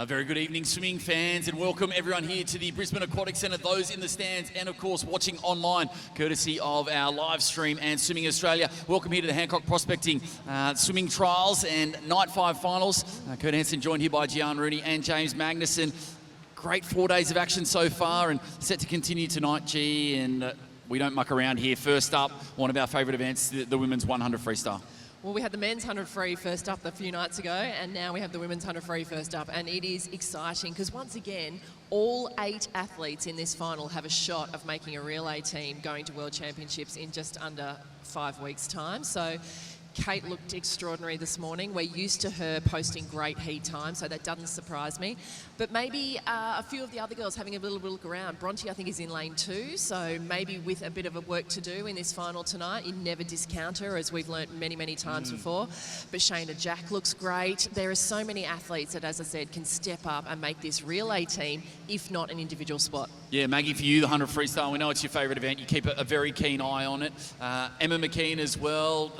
Very good evening, swimming fans, and welcome everyone here to the Brisbane Aquatic Centre, those in the stands and, of course, watching online, courtesy of our live stream and Swimming Australia. Welcome here to the Hancock Prospecting Swimming Trials and Night 5 Finals. Kurt Hansen joined here by Gian Rooney and James Magnuson. Great 4 days of action so far and set to continue tonight, G, and we don't muck around here. First up, one of our favourite events, the women's 100 freestyle. Well, we had the men's 100 free first up a few nights ago, and now we have the women's 100 free first up, and it is exciting because once again, all 8 athletes in this final have a shot of making a relay team going to World Championships in just under 5 weeks' time. So Kate looked extraordinary this morning. We're used to her posting great heat time, so that doesn't surprise me. But maybe a few of the other girls having a little look around. Bronte, I think, is in lane 2, so maybe with a bit of a work to do in this final tonight. You never discount her, as we've learnt many, many times before. But Shayna Jack looks great. There are so many athletes that, as I said, can step up and make this relay team, if not an individual spot. Yeah, Maggie, for you, the 100 freestyle, we know it's your favourite event. You keep a very keen eye on it. Emma McKean as well,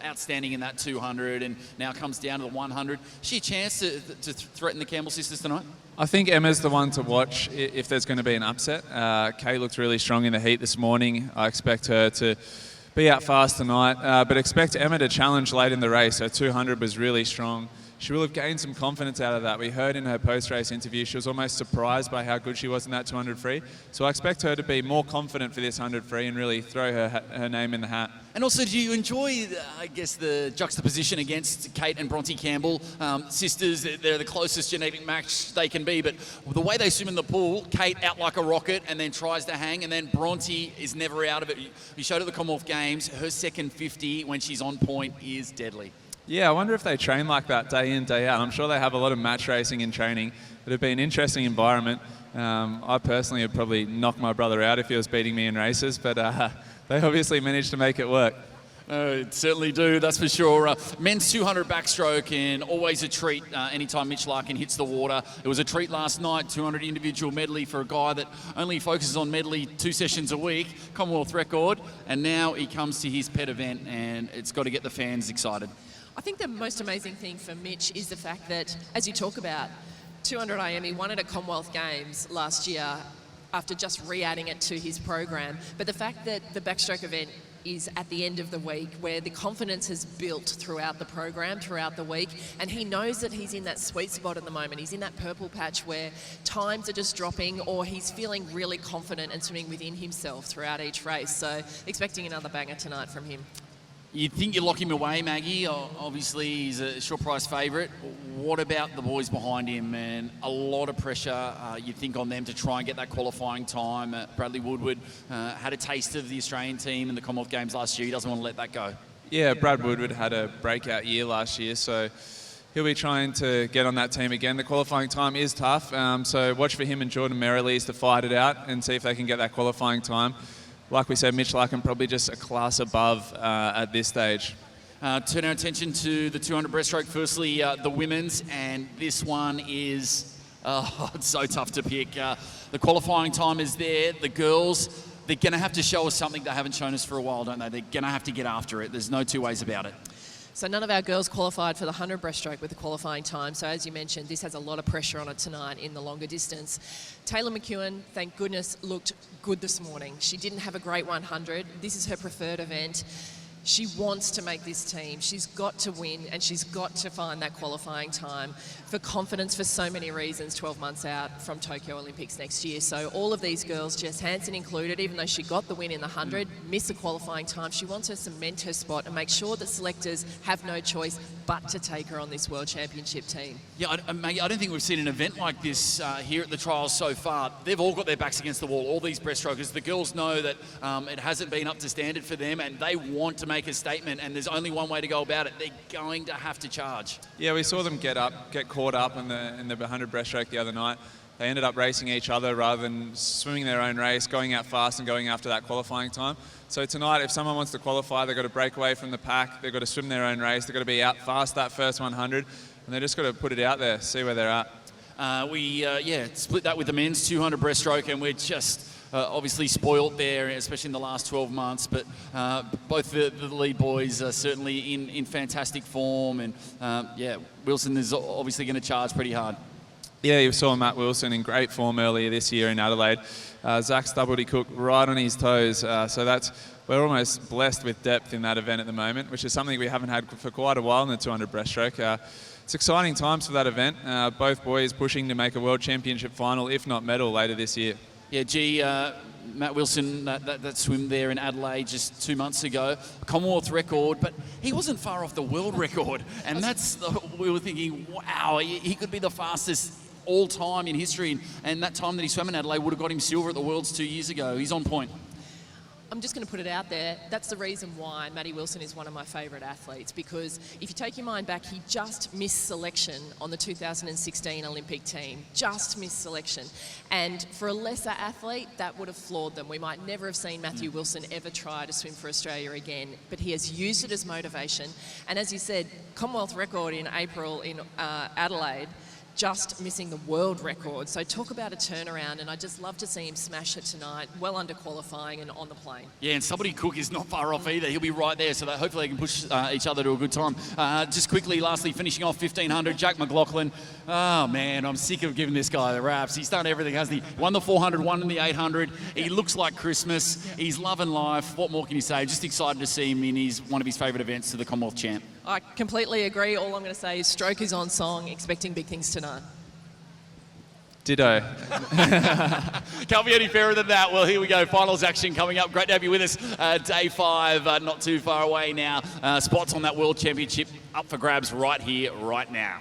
outstanding in that 200, and now comes down to the 100. Is she a chance to threaten the Campbell sisters tonight? I think Emma's the one to watch if there's going to be an upset. Kay looked really strong in the heat this morning. I expect her to be out fast tonight, but expect Emma to challenge late in the race. Her 200 was really strong. She will have gained some confidence out of that. We heard in her post-race interview she was almost surprised by how good she was in that 200 free. So I expect her to be more confident for this 100 free and really throw her name in the hat. And also, do you enjoy, I guess, the juxtaposition against Kate and Bronte Campbell? Sisters, they're the closest genetic match they can be, but the way they swim in the pool, Kate out like a rocket and then tries to hang, and then Bronte is never out of it. You showed at the Commonwealth Games, her second 50 when she's on point is deadly. Yeah, I wonder if they train like that day in, day out. I'm sure they have a lot of match racing in training. It'd be an interesting environment. I personally would probably knock my brother out if he was beating me in races, but they obviously managed to make it work. Certainly do, that's for sure. Men's 200 backstroke, and always a treat anytime Mitch Larkin hits the water. It was a treat last night, 200 individual medley for a guy that only focuses on medley 2 sessions a week, Commonwealth record, and now he comes to his pet event, and it's got to get the fans excited. I think the most amazing thing for Mitch is the fact that, as you talk about, 200 IM, he won it at Commonwealth Games last year after just re-adding it to his program. But the fact that the backstroke event is at the end of the week, where the confidence has built throughout the program, throughout the week, and he knows that he's in that sweet spot at the moment. He's in that purple patch where times are just dropping, or he's feeling really confident and swimming within himself throughout each race. So expecting another banger tonight from him. You'd think you lock him away, Maggie. Obviously, he's a short price favourite. What about the boys behind him? And a lot of pressure, you'd think, on them to try and get that qualifying time. Bradley Woodward had a taste of the Australian team in the Commonwealth Games last year. He doesn't want to let that go. Yeah, Brad Woodward had a breakout year last year, so he'll be trying to get on that team again. The qualifying time is tough, so watch for him and Jordan Merrilees to fight it out and see if they can get that qualifying time. Like we said, Mitch Larkin probably just a class above at this stage. Turn our attention to the 200 breaststroke. Firstly, the women's, and this one is it's so tough to pick. The qualifying time is there. The girls, they're going to have to show us something they haven't shown us for a while, don't they? They're going to have to get after it. There's no two ways about it. So none of our girls qualified for the 100 breaststroke with the qualifying time. So as you mentioned, this has a lot of pressure on it tonight in the longer distance. Taylor McEwen, thank goodness, looked good this morning. She didn't have a great 100. This is her preferred event. She wants to make this team. She's got to win, and she's got to find that qualifying time for confidence for so many reasons 12 months out from Tokyo Olympics next year. So all of these girls, Jess Hansen included, even though she got the win in the 100, missed the qualifying time, she wants to cement her spot and make sure that selectors have no choice but to take her on this World Championship team. Yeah, Maggie, I don't think we've seen an event like this here at the trials so far. They've all got their backs against the wall, all these breaststrokers. The girls know that it hasn't been up to standard for them, and they want to make a statement, and there's only one way to go about it. They're going to have to charge. Yeah, we saw them get caught up in the 100 breaststroke the other night. They ended up racing each other rather than swimming their own race, going out fast and going after that qualifying time. So tonight, if someone wants to qualify, they've got to break away from the pack, they've got to swim their own race, they've got to be out fast that first 100, and they've just got to put it out there, see where they're at. We split that with the men's 200 breaststroke, and we're just obviously spoilt there, especially in the last 12 months. But both the lead boys are certainly in fantastic form, and Wilson is obviously going to charge pretty hard. Yeah, you saw Matt Wilson in great form earlier this year in Adelaide. Zach Stubblety-Cook right on his toes. So we're almost blessed with depth in that event at the moment, which is something we haven't had for quite a while in the 200 breaststroke. It's exciting times for that event. Both boys pushing to make a World Championship final, if not medal, later this year. Yeah, Matt Wilson, that swim there in Adelaide just 2 months ago, a Commonwealth record, but he wasn't far off the world record. And we were thinking, wow, he could be the fastest all time in history. And that time that he swam in Adelaide would have got him silver at the Worlds 2 years ago. He's on point. I'm just going to put it out there. That's the reason why Matty Wilson is one of my favourite athletes, because if you take your mind back, he just missed selection on the 2016 Olympic team. Just missed selection. And for a lesser athlete, that would have floored them. We might never have seen Matthew Wilson ever try to swim for Australia again, but he has used it as motivation. And as you said, Commonwealth record in April in Adelaide, just missing the world record. So talk about a turnaround, and I'd just love to see him smash it tonight, well under qualifying and on the plane. Yeah, and Stubblety-Cook is not far off either. He'll be right there, so that hopefully they can push each other to a good time. Just quickly, lastly, finishing off 1500, Jack McLaughlin. Oh, man, I'm sick of giving this guy the raps. He's done everything, hasn't he? Won the 400, won in the 800. He looks like Christmas. He's loving life. What more can you say? Just excited to see him in one of his favourite events to the Commonwealth champ. I completely agree. All I'm going to say is stroke is on song, expecting big things tonight. Ditto. Can't be any fairer than that. Well, here we go. Finals action coming up. Great to have you with us. Day 5, not too far away now. Spots on that World Championship up for grabs right here, right now.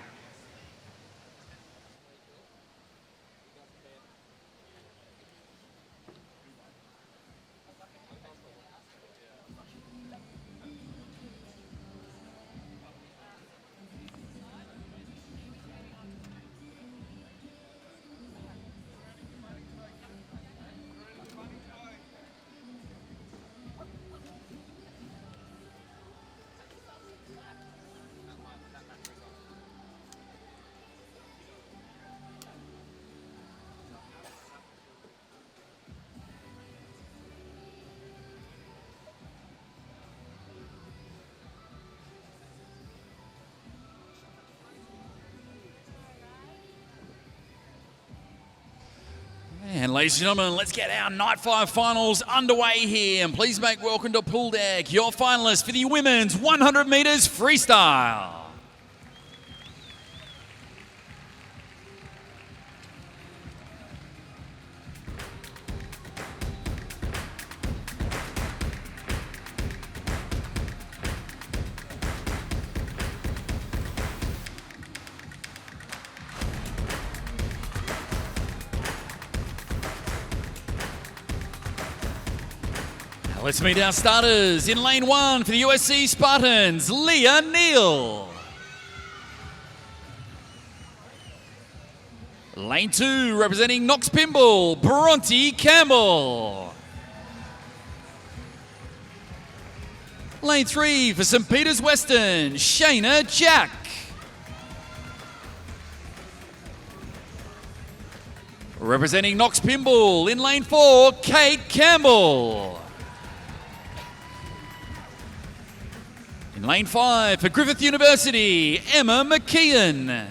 And ladies and gentlemen, let's get our Night 5 finals underway here. And please make welcome to Pool Deck, your finalists for the women's 100 metres freestyle. Let's meet our starters. In lane 1 for the USC Spartans, Leah Neal. Lane 2 representing Knox Pymble, Bronte Campbell. Lane 3 for St Peters Western, Shayna Jack. Representing Knox Pymble in lane 4, Kate Campbell. In lane 5 for Griffith University, Emma McKeon.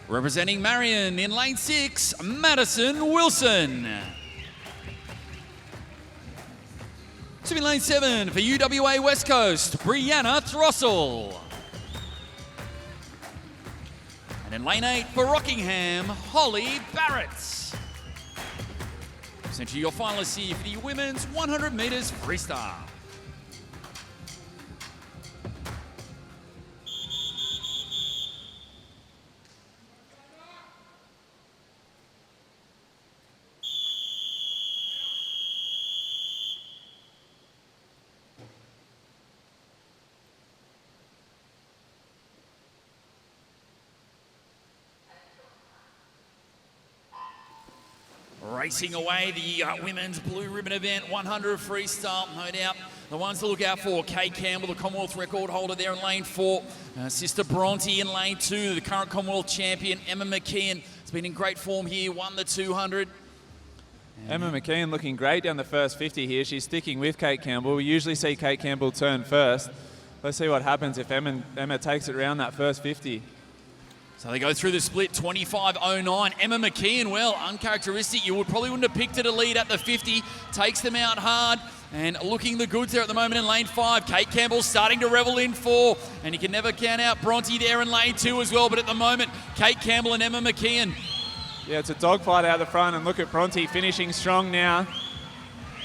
Representing Marion in lane 6, Madison Wilson. Swimming lane 7 for UWA West Coast, Brianna Throssell. And in lane 8 for Rockingham, Holly Barrett. Essentially your finalists here for the women's 100 metres freestyle. Racing away the women's blue ribbon event, 100 freestyle, no doubt. The ones to look out for, Kate Campbell, the Commonwealth record holder there in lane 4. Sister Bronte in lane 2, the current Commonwealth champion, Emma McKeon, has been in great form here, won the 200. Emma McKeon looking great down the first 50 here. She's sticking with Kate Campbell. We usually see Kate Campbell turn first. let's see what happens if Emma takes it around that first 50. So they go through the split, 25.09. Emma McKeon, well, uncharacteristic. You probably wouldn't have picked her to lead at the 50. Takes them out hard and looking the goods there at the moment in lane 5. Kate Campbell starting to revel in 4. And you can never count out Bronte there in lane 2 as well. But at the moment, Kate Campbell and Emma McKeon. Yeah, it's a dogfight out the front. And look at Bronte finishing strong now.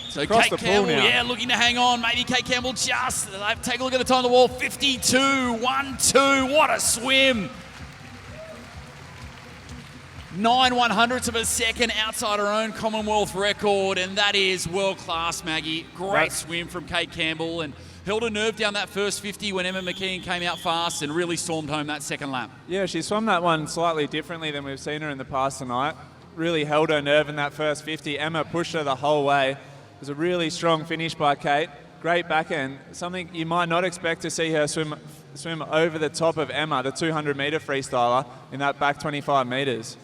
So Kate Campbell, yeah, looking to hang on. Maybe Kate Campbell just, take a look at the time on the wall. 52.12. What a swim. 9/100ths of a second outside her own Commonwealth record, and that is world-class, Maggie. Great swim from Kate Campbell, and held her nerve down that first 50 when Emma McKeon came out fast and really stormed home that second lap. Yeah, she swum that one slightly differently than we've seen her in the past tonight. Really held her nerve in that first 50. Emma pushed her the whole way. It was a really strong finish by Kate. Great backhand. Something you might not expect to see her swim over the top of Emma, the 200-metre freestyler, in that back 25 metres.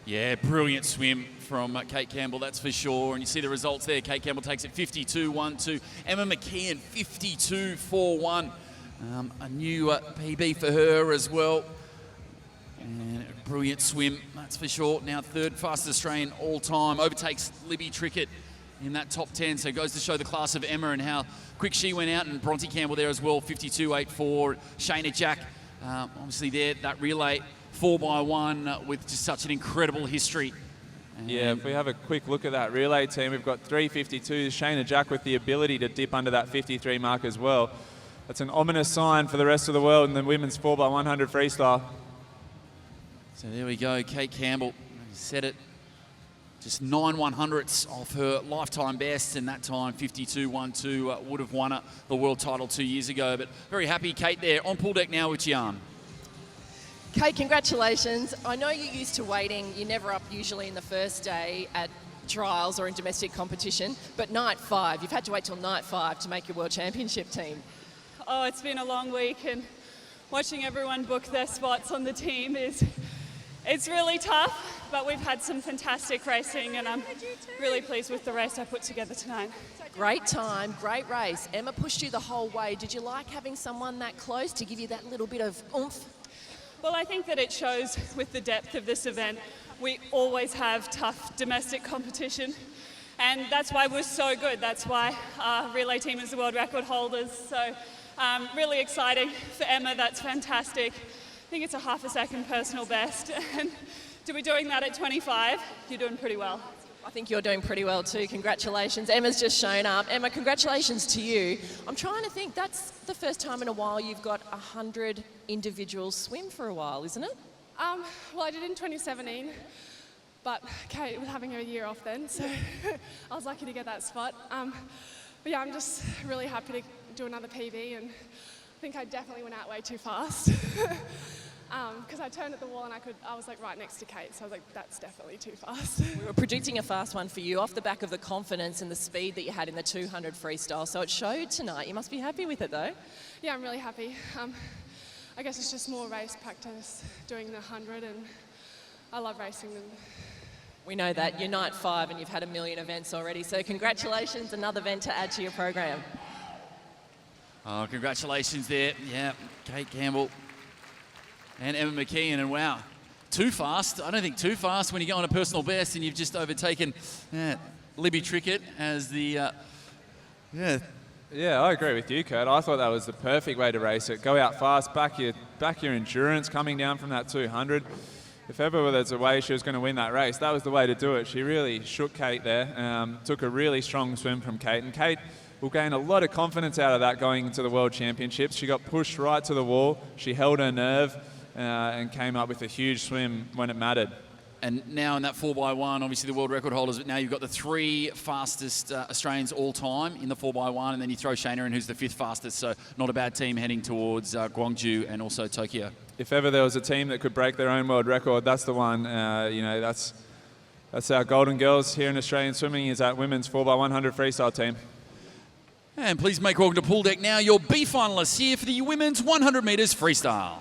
Yeah, brilliant swim from Kate Campbell, that's for sure. And you see the results there. Kate Campbell takes it 52.12. Emma McKeon, 52.41. A new PB for her as well. And a brilliant swim, that's for sure. Now third fastest Australian all time. Overtakes Libby Trickett in that top 10. So it goes to show the class of Emma and how quick she went out. And Bronte Campbell there as well, 52.84. Shayna Jack, obviously there, that relay. 4x1 with just such an incredible history. And yeah, if we have a quick look at that relay team, we've got 352s. Shayna Jack with the ability to dip under that 53 mark as well. That's an ominous sign for the rest of the world in the women's 4x100 freestyle. So there we go, Kate Campbell set it just 9/100ths off her lifetime best, and that time 52.12 would have won the world title 2 years ago. But very happy, Kate, there on pool deck now with Jan. Kate, congratulations. I know you're used to waiting. You're never up usually in the first day at trials or in domestic competition, but night 5, you've had to wait till night 5 to make your world championship team. Oh, it's been a long week, and watching everyone book their spots on the team it's really tough, but we've had some fantastic racing, and I'm really pleased with the race I put together tonight. Great time, great race. Emma pushed you the whole way. Did you like having someone that close to give you that little bit of oomph? Well, I think that it shows with the depth of this event. We always have tough domestic competition, and that's why we're so good. That's why our relay team is the world record holders. So really exciting for Emma, that's fantastic. I think it's a half a second personal best, and to be doing that at 25, you're doing pretty well. I think you're doing pretty well too. Congratulations. Emma's just shown up. Emma, congratulations to you. I'm trying to think, that's the first time in a while you've got 100 individuals swim for a while, isn't it? Well, I did in 2017, but Kate was having a year off then, so I was lucky to get that spot. But yeah, I'm just really happy to do another PB, and I think I definitely went out way too fast. Because I turned at the wall and I was like right next to Kate, so I was like, that's definitely too fast. We were predicting a fast one for you off the back of the confidence and the speed that you had in the 200 freestyle, so it showed tonight. You must be happy with it though. Yeah, I'm really happy. I guess it's just more race practice doing the 100, and I love racing them. We know that. You're night 5 and you've had a million events already, so congratulations, another event to add to your program. Oh, congratulations there. Yeah, Kate Campbell and Emma McKeon, and wow, too fast. I don't think too fast when you go on a personal best and you've just overtaken Libby Trickett as the, Yeah, I agree with you, Kurt. I thought that was the perfect way to race it. Go out fast, back your endurance coming down from that 200. If ever there's a way she was going to win that race, that was the way to do it. She really shook Kate there, took a really strong swim from Kate, and Kate will gain a lot of confidence out of that going into the World Championships. She got pushed right to the wall. She held her nerve and came up with a huge swim when it mattered. And now in that 4x1, obviously the world record holders, but now you've got the 3 fastest Australians all time in the 4x1, and then you throw Shayna in, who's the 5th fastest, so not a bad team heading towards Gwangju and also Tokyo. If ever there was a team that could break their own world record, that's the one. That's our golden girls here in Australian swimming, is that women's 4x100 freestyle team. And please make welcome to pool deck now your B finalists here for the women's 100 metres freestyle.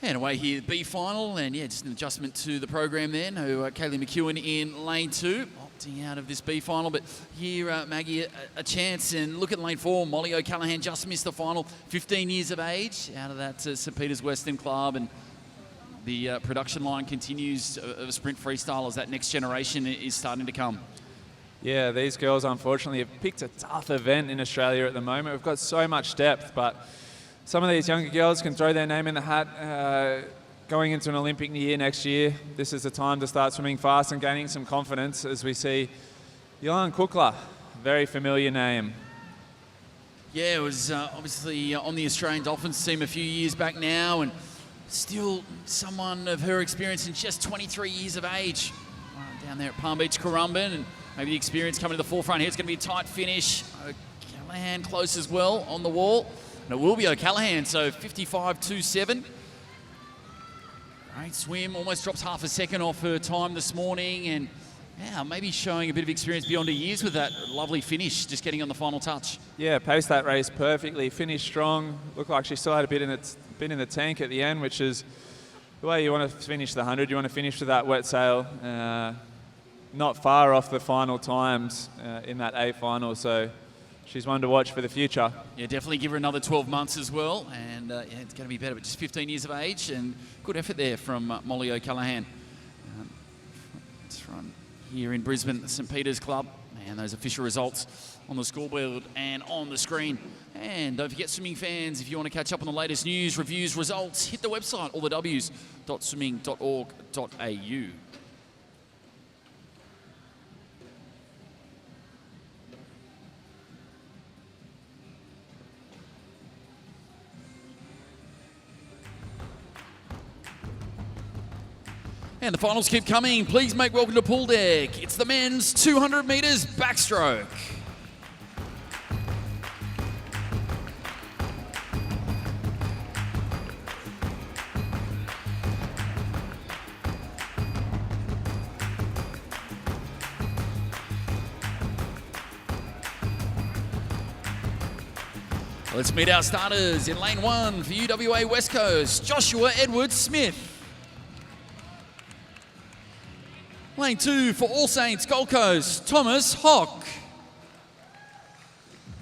And away here, B final, and yeah, just an adjustment to the program then. Kaylee McEwen in lane 2, opting out of this B final. But here, Maggie, a chance, and look at lane 4. Molly O'Callaghan just missed the final, 15 years of age, out of that St Peter's Western Club, and the production line continues of sprint freestyle as that next generation is starting to come. Yeah, these girls unfortunately have picked a tough event in Australia at the moment. We've got so much depth, but some of these younger girls can throw their name in the hat going into an Olympic year next year. This is the time to start swimming fast and gaining some confidence as we see Johan Kukla, very familiar name. Yeah, it was obviously on the Australian Dolphins team a few years back now, and still someone of her experience in just 23 years of age. Down there at Palm Beach, Currumbin, and maybe the experience coming to the forefront here. It's going to be a tight finish. O'Callaghan close as well on the wall. And it will be O'Callaghan, so 55.27. Great swim, almost drops half a second off her time this morning, and yeah, maybe showing a bit of experience beyond her years with that lovely finish, just getting on the final touch. Yeah, paced that race perfectly, finished strong. Looked like she still had a bit in the tank at the end, which is the way you want to finish the 100. You want to finish with that wet sail. Not far off the final times in that A final, so she's one to watch for the future. Yeah, definitely give her another 12 months as well, and yeah, it's going to be better, but just 15 years of age, and good effort there from Molly O'Callaghan. Let's run here in Brisbane, the St Peter's Club, and those official results on the scoreboard and on the screen. And don't forget, swimming fans, if you want to catch up on the latest news, reviews, results, hit the website, allthews.swimming.org.au. And the finals keep coming. Please make welcome to pool deck. It's the men's 200 metres backstroke. Let's meet our starters in lane 1 for UWA West Coast, Joshua Edwards Smith. Lane 2 for All Saints Gold Coast, Thomas Hock.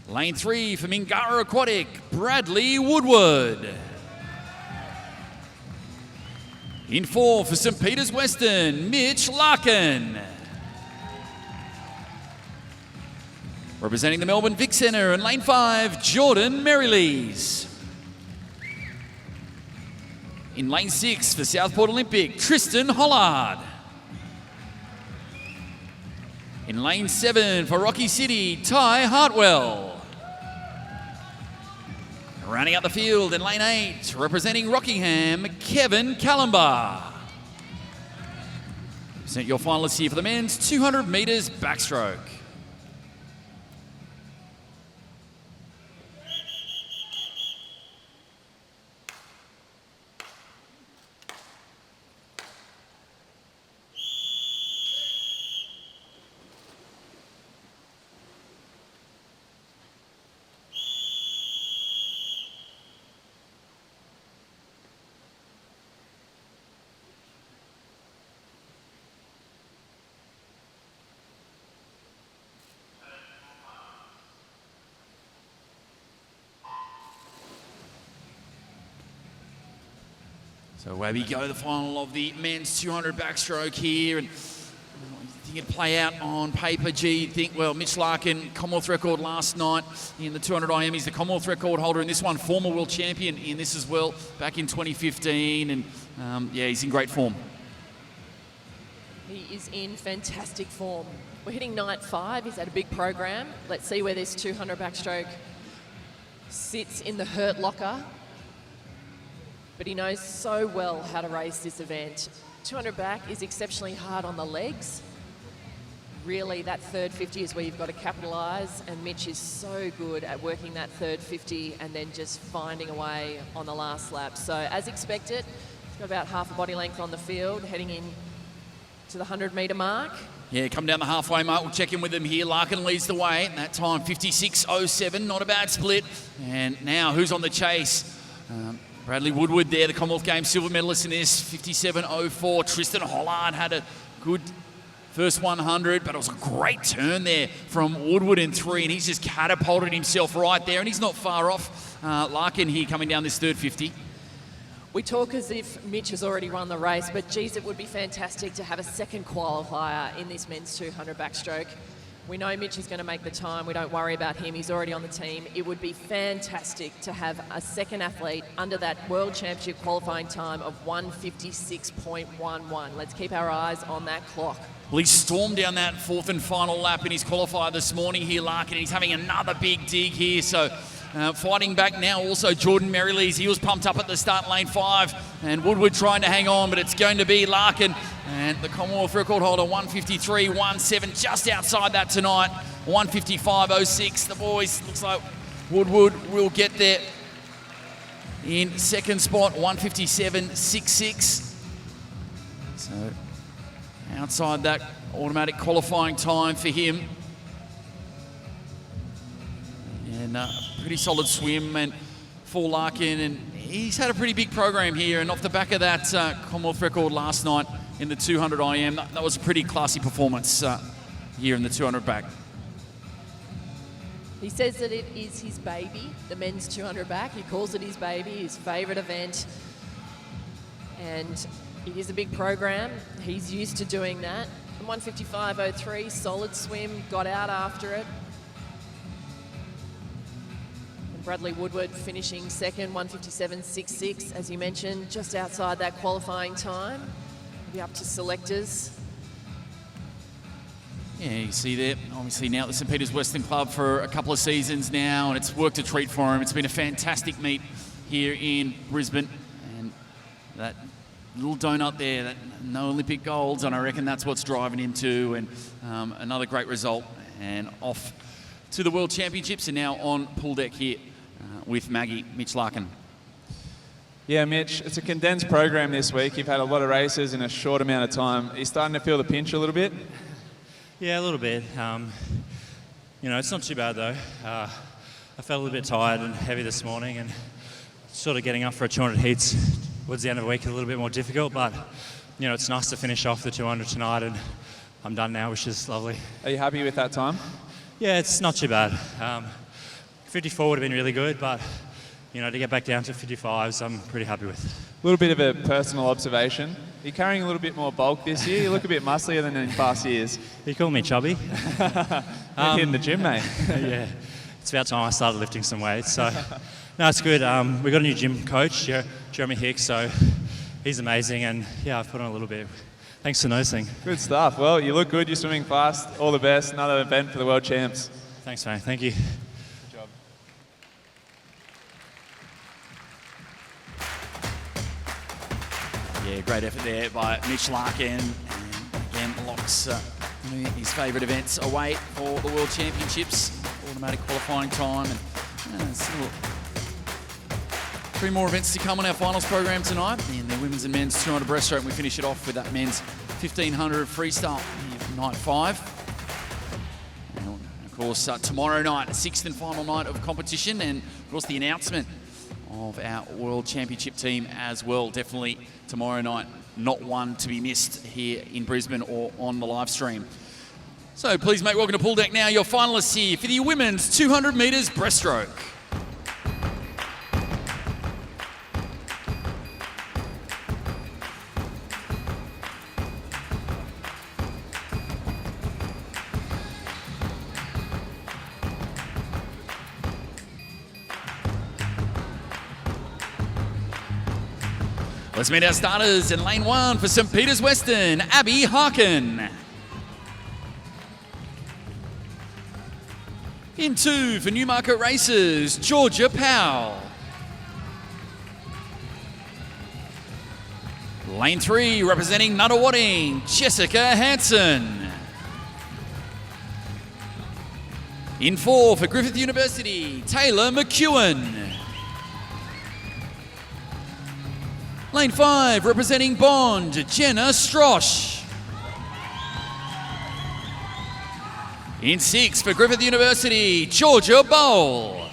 Lane 3 for Mingara Aquatic, Bradley Woodward. In 4 for St Peter's Western, Mitch Larkin. Representing the Melbourne Vic Centre in lane 5, Jordan Merrilees. In lane 6 for Southport Olympic, Tristan Hollard. In lane 7 for Rocky City, Ty Hartwell. Rounding out the field in lane 8, representing Rockingham, Kevin Callenbar. Present your finalists here for the men's 200 metres backstroke. So away we go, the final of the men's 200 backstroke here. And you think it'd play out on paper, gee, you'd think, well, Mitch Larkin, Commonwealth record last night in the 200 IM. He's the Commonwealth record holder in this one, former world champion in this as well, back in 2015. And yeah, he's in great form. He is in fantastic form. We're hitting night 5. He's had a big program. Let's see where this 200 backstroke sits in the hurt locker. But he knows so well how to race this event. 200 back is exceptionally hard on the legs. Really, that third 50 is where you've got to capitalise, and Mitch is so good at working that third 50 and then just finding a way on the last lap. So as expected, he's got about half a body length on the field, heading in to the 100-metre mark. Yeah, come down the halfway mark. We'll check in with him here. Larkin leads the way. That time, 56.07, not a bad split. And now, who's on the chase? Bradley Woodward there, the Commonwealth Games silver medalist in this, 57.04. Tristan Hollard had a good first 100, but it was a great turn there from Woodward in 3, and he's just catapulted himself right there, and he's not far off Larkin here coming down this third 50. We talk as if Mitch has already run the race, but geez, it would be fantastic to have a second qualifier in this men's 200 backstroke. We know Mitch is going to make the time. We don't worry about him. He's already on the team. It would be fantastic to have a second athlete under that World Championship qualifying time of 156.11. Let's keep our eyes on that clock. Well, he stormed down that fourth and final lap in his qualifier this morning here, Larkin. He's having another big dig here, so fighting back now also Jordan Merrilees. He was pumped up at the start, lane 5, and Woodward trying to hang on, but it's going to be Larkin. And the Commonwealth record holder, 153.17, just outside that tonight, 155.06. The boys, looks like Woodward will get there in second spot, 157.66. So outside that automatic qualifying time for him. And pretty solid swim and for Larkin, and he's had a pretty big program here, and off the back of that Commonwealth record last night in the 200 IM, that was a pretty classy performance here in the 200 back. He says that it is his baby, the men's 200 back. He calls it his baby, his favourite event, and it is a big program. He's used to doing that. 155.03, solid swim, got out after it. Bradley Woodward finishing second, 157.66, as you mentioned, just outside that qualifying time. Be up to selectors. Yeah, you see there, obviously now at the St. Peter's Western Club for a couple of seasons now, and it's worked a treat for him. It's been a fantastic meet here in Brisbane, and that little donut there, that no Olympic golds, and I reckon that's what's driving him to, and another great result, and off to the World Championships, and now on pool deck here with Maggie, Mitch Larkin. Yeah, Mitch, it's a condensed program this week. You've had a lot of races in a short amount of time. Are you starting to feel the pinch a little bit? Yeah, a little bit. You know, it's not too bad though. I felt a little bit tired and heavy this morning, and sort of getting up for a 200 heats towards the end of the week is a little bit more difficult, but you know, it's nice to finish off the 200 tonight, and I'm done now, which is lovely. Are you happy with that time? Yeah, it's not too bad. 54 would have been really good, but you know, to get back down to 55s, I'm pretty happy with. A little bit of a personal observation. You're carrying a little bit more bulk this year. You look a bit musclier than in past years. You call me chubby? In the gym, mate. Yeah, it's about time I started lifting some weights. So, no, it's good. We got a new gym coach, Jeremy Hicks, so he's amazing, and yeah, I've put on a little bit. Thanks for noticing. Good stuff. Well, you look good. You're swimming fast. All the best. Another event for the World Champs. Thanks, mate. Thank you. Good job. Yeah, great effort there by Mitch Larkin, and again locks his favourite events away for the World Championships. Automatic qualifying time, and still 3 more events to come on our finals program tonight in the women's and men's 200 breaststroke, and we finish it off with that men's 1500 freestyle night 5. And of course tomorrow night, a 6th and final night of competition, and of course the announcement of our World Championship team as well. Definitely tomorrow night, not one to be missed here in Brisbane or on the live stream. So please make welcome to pool deck now your finalists here for the women's 200 metres breaststroke. Let's meet our starters in lane 1 for St. Peter's Western, Abby Harkin. In 2 for Newmarket Races, Georgia Powell. Lane 3 representing Nuttawading, Jessica Hanson. In 4 for Griffith University, Taylor McEwen. Lane 5 representing Bond, Jenna Strosh. In 6 for Griffith University, Georgia Bowl.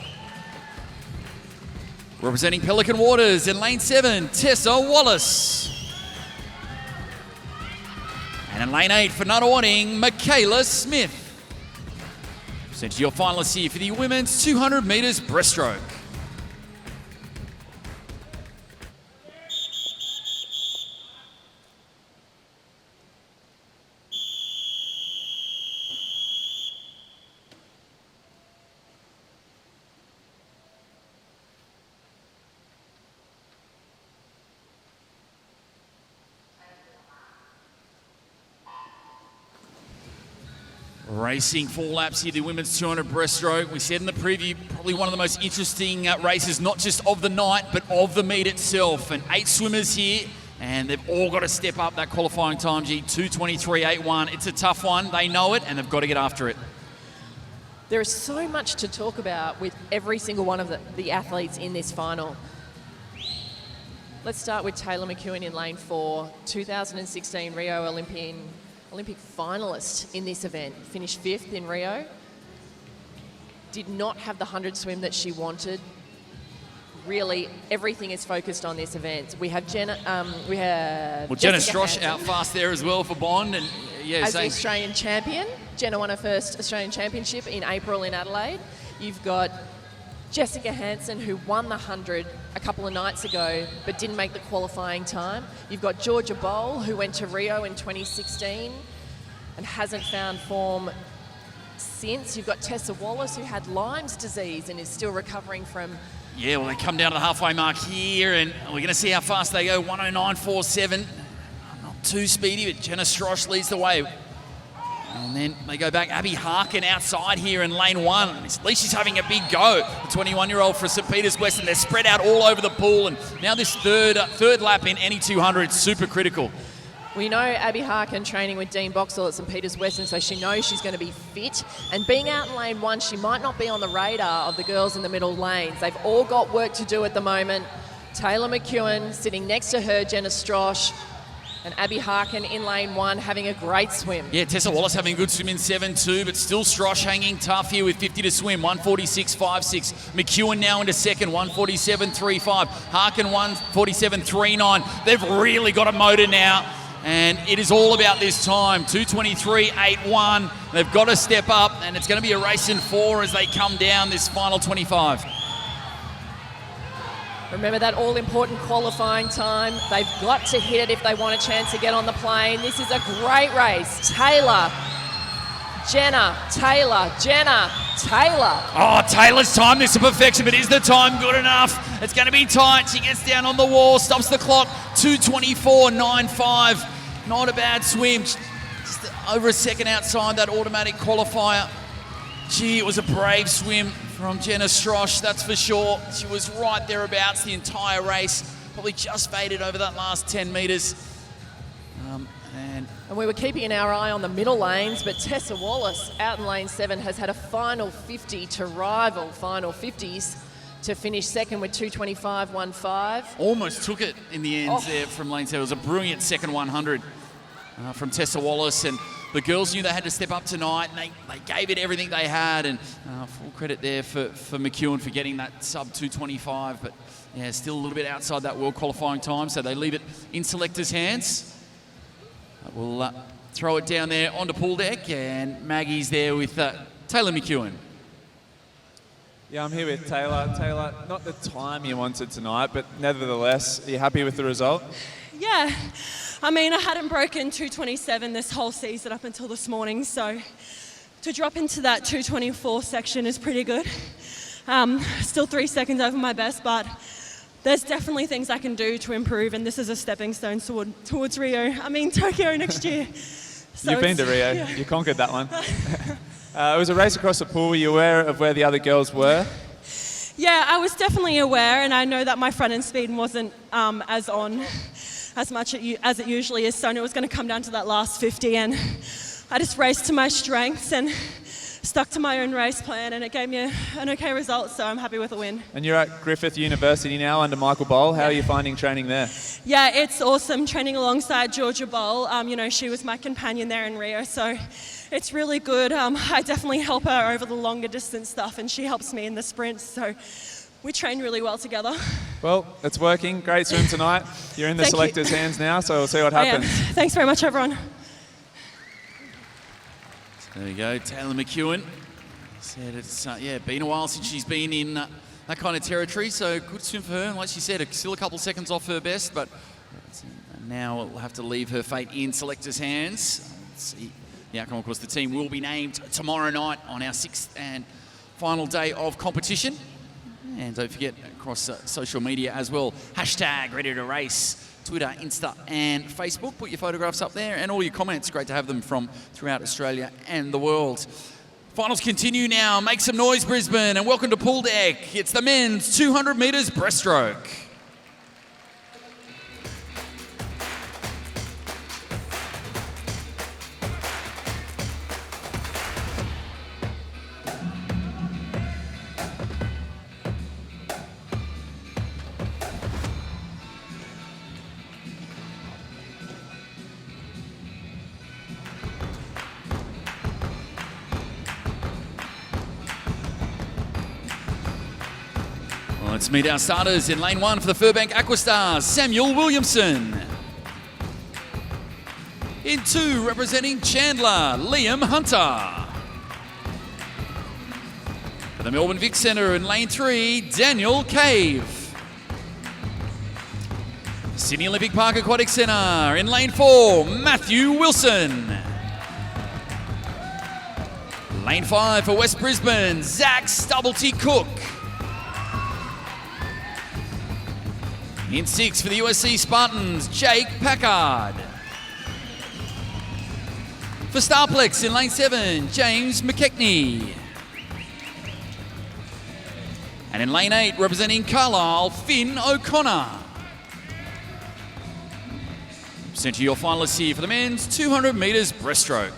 Representing Pelican Waters in lane 7, Tessa Wallace. And in lane 8 for Nunawading, Michaela Smith. Sent to your finalists here for the women's 200 metres breaststroke. Racing 4 laps here, the women's 200 breaststroke. We said in the preview, probably one of the most interesting races, not just of the night, but of the meet itself. And 8 swimmers here, and they've all got to step up that qualifying time, G, 2:23.81. It's a tough one, they know it, and they've got to get after it. There is so much to talk about with every single one of the athletes in this final. Let's start with Taylor McEwen in lane 4, 2016 Rio Olympic finalist in this event. Finished 5th in Rio. Did not have the 100 swim that she wanted. Really, everything is focused on this event. We have Jenna Strosh out fast there as well for Bond, and yeah, as the Australian champion. Jenna won her first Australian championship in April in Adelaide. You've got Jessica Hansen, who won the 100 a couple of nights ago, but didn't make the qualifying time. You've got Georgia Bowl, who went to Rio in 2016 and hasn't found form since. You've got Tessa Wallace, who had Lyme's disease and is still recovering from. Yeah, well, they come down to the halfway mark here, and we're going to see how fast they go. 1:09.47. Not too speedy, but Jenna Strosh leads the way. And then they go back. Abby Harkin outside here in lane 1. At least she's having a big go. The 21-year-old for St. Peter's Western. They're spread out all over the pool. And now this third lap in any 200 is super critical. We know Abby Harkin training with Dean Boxall at St. Peter's Western, so she knows she's going to be fit. And being out in lane 1, she might not be on the radar of the girls in the middle lanes. They've all got work to do at the moment. Taylor McEwen sitting next to her, Jenna Strosh. And Abby Harkin in lane 1 having a great swim. Yeah, Tessa Wallace having a good swim in 7.2, but still Strosh hanging tough here with 50 to swim, 1:46.56. McEwen now into second, 1:47.35. Harkin 1:47.39. They've really got a motor now, and it is all about this time, 2:23.81. They've got to step up, and it's going to be a race in 4 as they come down this final 25. Remember that all-important qualifying time. They've got to hit it if they want a chance to get on the plane. This is a great race. Taylor, Jenna, Taylor, Jenna, Taylor. Oh, Taylor's time this is perfection, but is the time good enough? It's going to be tight. She gets down on the wall, stops the clock, 2:24.95. Not a bad swim. Just over a second outside that automatic qualifier. Gee, it was a brave swim from Jenna Strosh, that's for sure. She was right thereabouts the entire race. Probably just faded over that last 10 metres. And we were keeping our eye on the middle lanes, but Tessa Wallace out in lane 7 has had a final 50 to rival final 50s to finish second with 2:25.15. Almost took it in the end there from lane 7. It was a brilliant second 100 from Tessa Wallace, and the girls knew they had to step up tonight, and they gave it everything they had, and full credit there for McEwen for getting that sub 2:25, but yeah, still a little bit outside that world qualifying time, so they leave it in selectors' hands. We'll throw it down there onto pool deck, and Maggie's there with Taylor McEwen. Yeah, I'm here with Taylor. Taylor, not the time you wanted tonight, but nevertheless, are you happy with the result? Yeah. I mean, I hadn't broken 2:27 this whole season up until this morning, so to drop into that 2:24 section is pretty good. Still 3 seconds over my best, but there's definitely things I can do to improve, and this is a stepping stone towards Tokyo next year. So You've been to Rio. Yeah. You conquered that one. It was a race across the pool. Were you aware of where the other girls were? Yeah, I was definitely aware, and I know that my front end speed wasn't as on as much as it usually is, so I knew it was going to come down to that last 50, and I just raced to my strengths and stuck to my own race plan, and it gave me an okay result, so I'm happy with a win. And you're at Griffith University now under Michael Bowl. How are you finding training there? Yeah, it's awesome training alongside Georgia Bowl. She was my companion there in Rio, so it's really good. I definitely help her over the longer distance stuff, and she helps me in the sprints, so we trained really well together. Well, it's working. Great swim tonight. You're in the Thank you. selectors' hands now, so we'll see what I am. happens. Thanks very much, everyone. There we go, Taylor McEwen. Said it's been a while since she's been in that kind of territory, so good swim for her. And like she said, still a couple of seconds off her best, but now we'll have to leave her fate in selectors' hands. Let's see the outcome. Of course, the team will be named tomorrow night on our 6th and final day of competition. And don't forget, across social media as well, hashtag Ready to Race, Twitter, Insta and Facebook. Put your photographs up there and all your comments. Great to have them from throughout Australia and the world. Finals continue now. Make some noise, Brisbane, and welcome to pool deck. It's the men's 200 metres breaststroke. Let's meet our starters in lane 1 for the Furbank Aquastars, Samuel Williamson. In 2, representing Chandler, Liam Hunter. For the Melbourne Vic Centre in lane 3, Daniel Cave. Sydney Olympic Park Aquatic Centre in lane 4, Matthew Wilson. Lane 5 for West Brisbane, Zach Stubblety Cook. In 6 for the USC Spartans, Jake Packard. For Starplex in lane 7, James McKechnie. And in lane 8, representing Carlisle, Finn O'Connor. Present you your finalists here for the men's 200 metres breaststroke.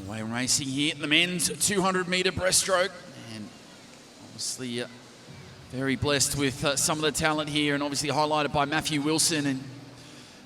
Away racing here in the men's 200 metre breaststroke, and obviously very blessed with some of the talent here, and obviously highlighted by Matthew Wilson. And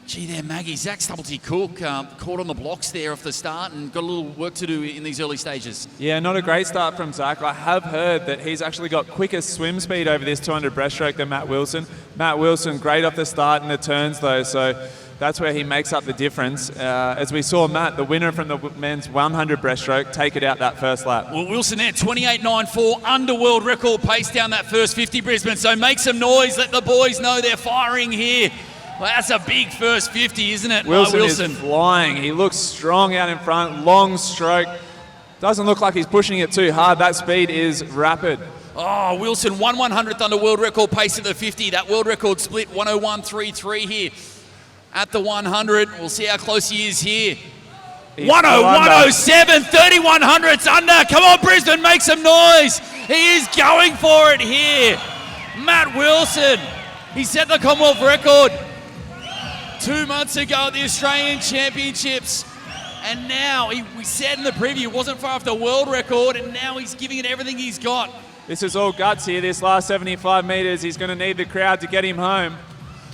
gee there, Maggie, Zach Stubblety Cook caught on the blocks there off the start and got a little work to do in these early stages. Yeah, not a great start from Zach. I have heard that he's actually got quicker swim speed over this 200 breaststroke than Matt Wilson. Matt Wilson, great off the start in the turns though, so that's where he makes up the difference. As we saw Matt, the winner from the men's 100 breaststroke, take it out that first lap. Well, Wilson there, 28.94, under world record pace down that first 50, Brisbane. So make some noise, let the boys know they're firing here. Well, that's a big first 50, isn't it? Wilson is flying. He looks strong out in front, long stroke. Doesn't look like he's pushing it too hard. That speed is rapid. Oh, Wilson, 1/100th under world record pace at the 50. That world record split 1:01.33 here. At the 100, we'll see how close he is here. 1:01.07, 3100ths under. Come on, Brisbane, make some noise. He is going for it here. Matt Wilson, he set the Commonwealth record 2 months ago at the Australian Championships. And now, we said in the preview, wasn't far off the world record, and now he's giving it everything he's got. This is all guts here, this last 75 metres. He's going to need the crowd to get him home.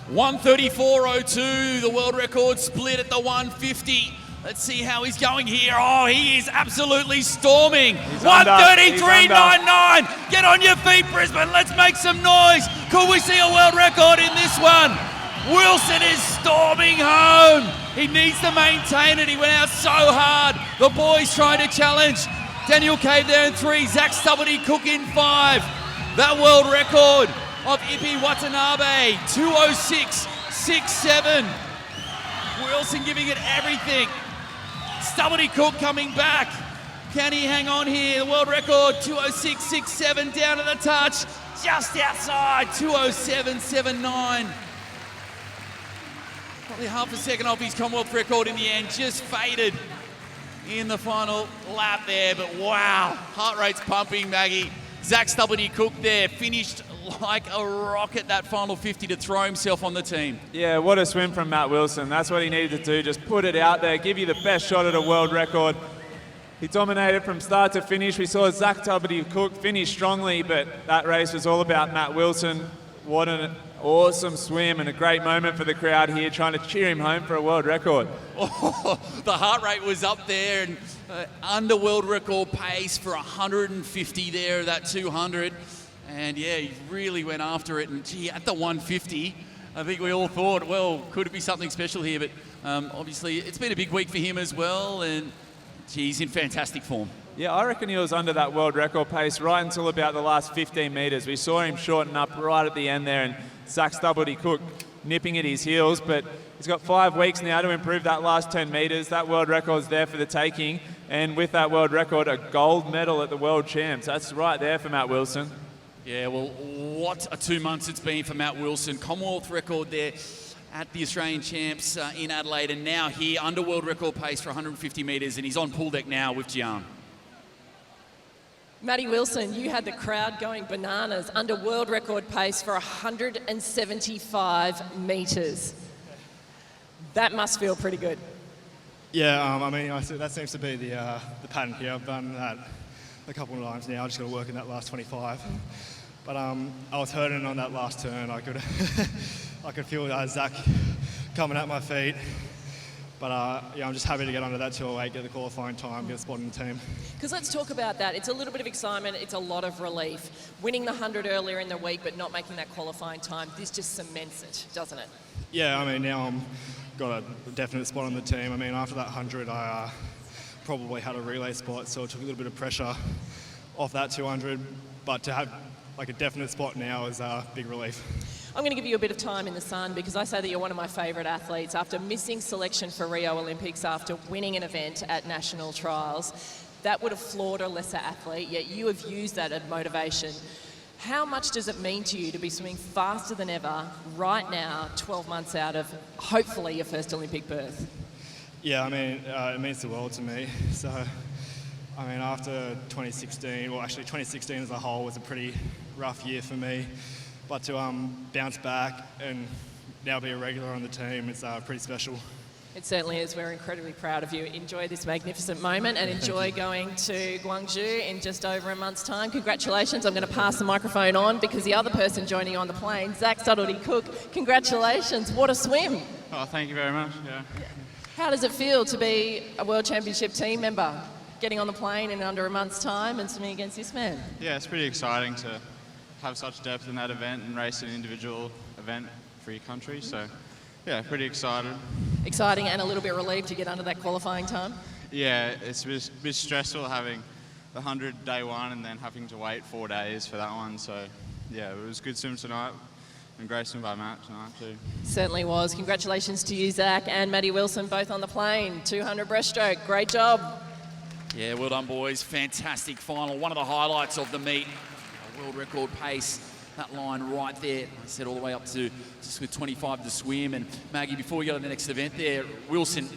1:34.02, the world record split at the 150. Let's see how he's going here. Oh, he is absolutely storming. 1:33.99. Get on your feet, Brisbane. Let's make some noise. Could we see a world record in this one? Wilson is storming home. He needs to maintain it. He went out so hard. The boys trying to challenge. Daniel Cave there in 3. Zach Stubblety Cook in 5. That world record of Ipi Watanabe, 2:06.67. Wilson giving it everything. Stubblety Cook coming back. Can he hang on here? The world record, 2:06.67 down to the touch. Just outside, 2:07.79. Probably half a second off his Commonwealth record in the end. Just faded in the final lap there. But wow, heart rate's pumping, Maggie. Zach Stubblety-Cook there finished like a rocket that final 50 to throw himself on the team. Yeah, what a swim from Matt Wilson. That's what he needed to do, just put it out there, give you the best shot at a world record. He dominated from start to finish. We saw Zach Stubblety-Cook finish strongly, but that race was all about Matt Wilson. What an awesome swim and a great moment for the crowd here trying to cheer him home for a world record. Oh, the heart rate was up there and under world record pace for 150 there, that 200. And yeah, he really went after it. And gee, at the 150, I think we all thought, well, could it be something special here? But obviously, it's been a big week for him as well. And gee, he's in fantastic form. Yeah, I reckon he was under that world record pace right until about the last 15 metres. We saw him shorten up right at the end there, and Zach Stubblety-Cook nipping at his heels. But he's got 5 weeks now to improve that last 10 metres. That world record's there for the taking. And with that world record, a gold medal at the World Champs. That's right there for Matt Wilson. Yeah, well, what a 2 months it's been for Matt Wilson. Commonwealth record there at the Australian Champs in Adelaide, and now here under world record pace for 150 metres, and he's on pool deck now with Gian. Matty Wilson, you had the crowd going bananas under world record pace for 175 metres. That must feel pretty good. Yeah, I mean, that seems to be the pattern here. I've done that a couple of times now. I just got to work in that last 25. But I was hurting on that last turn. I could I could feel Zach coming at my feet. But yeah, I'm just happy to get under that 208, get the qualifying time, get a spot in the team. Because let's talk about that. It's a little bit of excitement. It's a lot of relief. Winning the 100 earlier in the week, but not making that qualifying time, this just cements it, doesn't it? Yeah, I mean, now I'm got a definite spot on the team. I mean, after that 100, I probably had a relay spot, so it took a little bit of pressure off that 200. But to have like a definite spot now is a big relief. I'm going to give you a bit of time in the sun because I say that you're one of my favourite athletes. After missing selection for Rio Olympics, after winning an event at national trials, that would have floored a lesser athlete, yet you have used that as motivation. How much does it mean to you to be swimming faster than ever right now, 12 months out of hopefully your first Olympic berth? Yeah, I mean, it means the world to me. So, I mean, after 2016, well, actually 2016 as a whole was a pretty rough year for me. But to bounce back and now be a regular on the team, it's pretty special. It certainly is. We're incredibly proud of you. Enjoy this magnificent moment and enjoy going to Guangzhou in just over a month's time. Congratulations. I'm going to pass the microphone on because the other person joining you on the plane, Zach Stubblety-Cook, congratulations. What a swim. Oh, thank you very much. Yeah. How does it feel to be a World Championship team member, getting on the plane in under a month's time and swimming against this man? Yeah, it's pretty exciting to have such depth in that event and race an individual event for your country. So, yeah, pretty excited. Exciting and a little bit relieved to get under that qualifying time? Yeah, it's a bit stressful having the 100 day one and then having to wait 4 days for that one. So, yeah, it was a good swim tonight and great swim by Matt tonight too. Certainly was. Congratulations to you, Zach, and Matty Wilson, both on the plane. 200 breaststroke. Great job. Yeah, well done, boys. Fantastic final. One of the highlights of the meet. World record pace, that line right there. I said all the way up to just with 25 to swim. And Maggie, before we go to the next event there, Wilson,